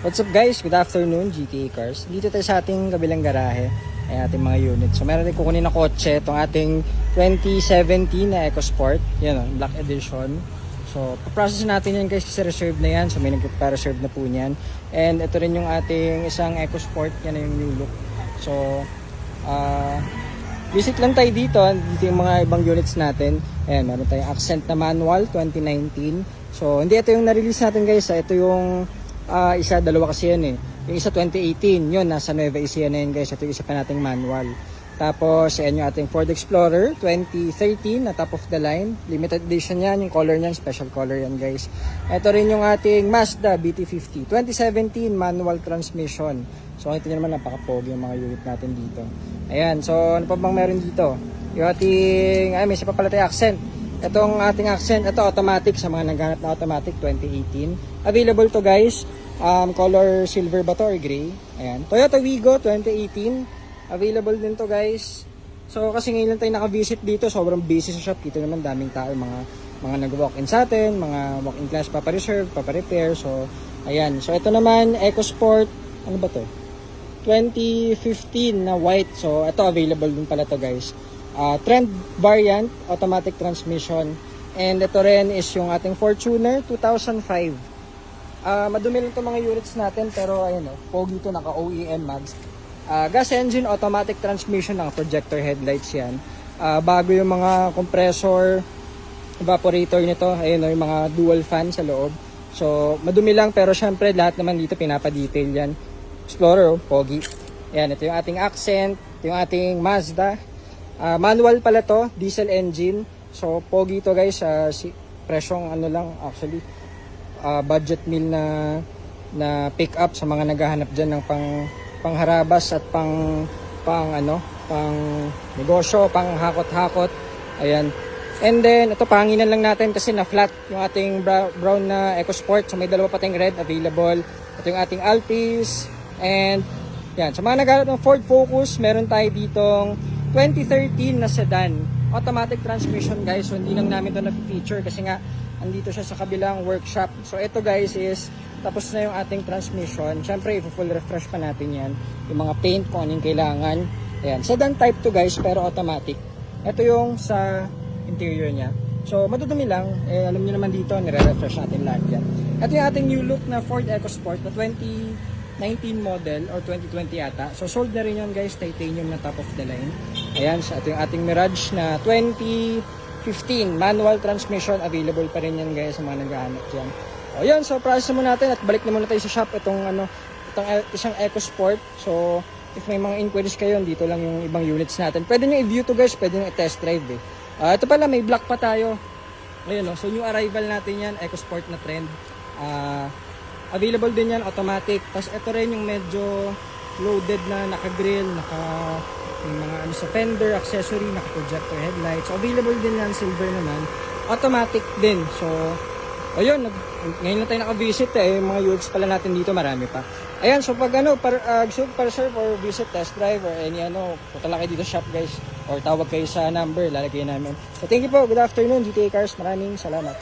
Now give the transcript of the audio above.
What's up guys? Good afternoon, GTA Cars. Dito tayo sa ating kabilang garahe, ay ating mga unit. So meron tayo kukunin na kotse, itong ating 2017 na EcoSport. Yan o, Black Edition. So paprocess natin yan guys kasi reserve na yan. So may nagpa-reserve na po niyan. And ito rin yung ating isang EcoSport. Yan na yung new look. So visit lang tayo dito. Dito yung mga ibang units natin. Ayan, meron tayong Accent na manual 2019. So hindi ito yung na-release natin guys. Ito yung dalawa kasi yan eh. Yung isa 2018, yun, nasa Nueva Ecija na yun guys. Ito yung isa pa nating manual. Tapos, yan yung ating Ford Explorer 2013 na top of the line. Limited edition yan, yung color niyan, special color yan guys. Ito rin yung ating Mazda BT50 2017 manual transmission. So, ito nyo naman, napaka-pogi yung mga unit natin dito. Ayan, so ano pa bang meron dito? Yung ating, may isa pa pala tayo Accent. Itong ating Accent, ito automatic sa mga naghanap na automatic 2018. Available to guys. Color silver ba to or gray? Ayan. Toyota Wigo 2018. Available din to guys. So kasi ngayon lang tayo naka-visit dito. Sobrang busy sa shop. Dito naman daming tao. Mga nag-walk-in sa atin. Mga walk-in class papa-reserve, papa-repair. So ayan. So ito naman EcoSport. Ano ba to? 2015 na white. So ito available din pala to guys. Trend variant, automatic transmission. And ito rin is yung ating Fortuner 2005. Madumi lang itong mga units natin pero ayun o, pogi ito, naka OEM mags. Gas engine, automatic transmission ng projector headlights yan. Bago yung mga compressor, evaporator nito, ayun o, yung mga dual fan sa loob. So madumi lang pero syempre lahat naman dito pinapa-detail yan. Explorer, pogi. Ayan, ito yung ating Accent, ito yung ating Mazda. Manual pala to, diesel engine. So pogi to guys, presyong ano lang actually, budget meal na pick up sa mga naghahanap diyan ng pangharabas at pang negosyo, pang hakot-hakot. Ayan. And then ito panginan lang natin kasi na flat yung ating brown na EcoSport. So may dalawa pa tayong red available. Ito yung ating Altis. And yan, sa mga naghahanap ng Ford Focus, meron tayo ditong 2013 na sedan, automatic transmission guys. So hindi lang namin ito na-feature kasi nga andito siya sa kabilang workshop. So ito guys is tapos na yung ating transmission. Syempre i-full refresh pa natin yan, yung mga paint kung anong kailangan. Ayan, sedan type 2 guys pero automatic. Ito yung sa interior niya. So madudumi lang, alam niyo naman dito nire-refresh natin lahat yan. Ito yung ating new look na Ford EcoSport na 2019 model or 2020 yata. So sold na rin yun guys, titanium na top of the line. Ayan, so ito yung ating Mirage na 2015 manual transmission, available pa rin yan guys sa mga naghahanap dyan. O yun, so process muna natin at balik na muna tayo sa shop. Itong isang EcoSport. So if may mga inquiries kayo, dito lang yung ibang units natin. Pwede nyo i-view to guys, pwede nyo i-test drive eh. Ito pala, may black pa tayo. Ayun, so new arrival natin yan, EcoSport na trend. Available din yan, automatic. Tapos ito rin yung medyo loaded na naka-grill, yung mga sa fender, accessory, naka-projector headlights. So available din yan, silver naman. Automatic din. So, ayun, ngayon na tayo naka-visit yung mga units pala natin dito, marami pa. Ayan, so pag gusto pa-reserve or visit, test drive or any punta lang kayo dito shop guys. Or tawag kayo sa number, lalagay namin. So thank you po, good afternoon GTA Cars, maraming salamat.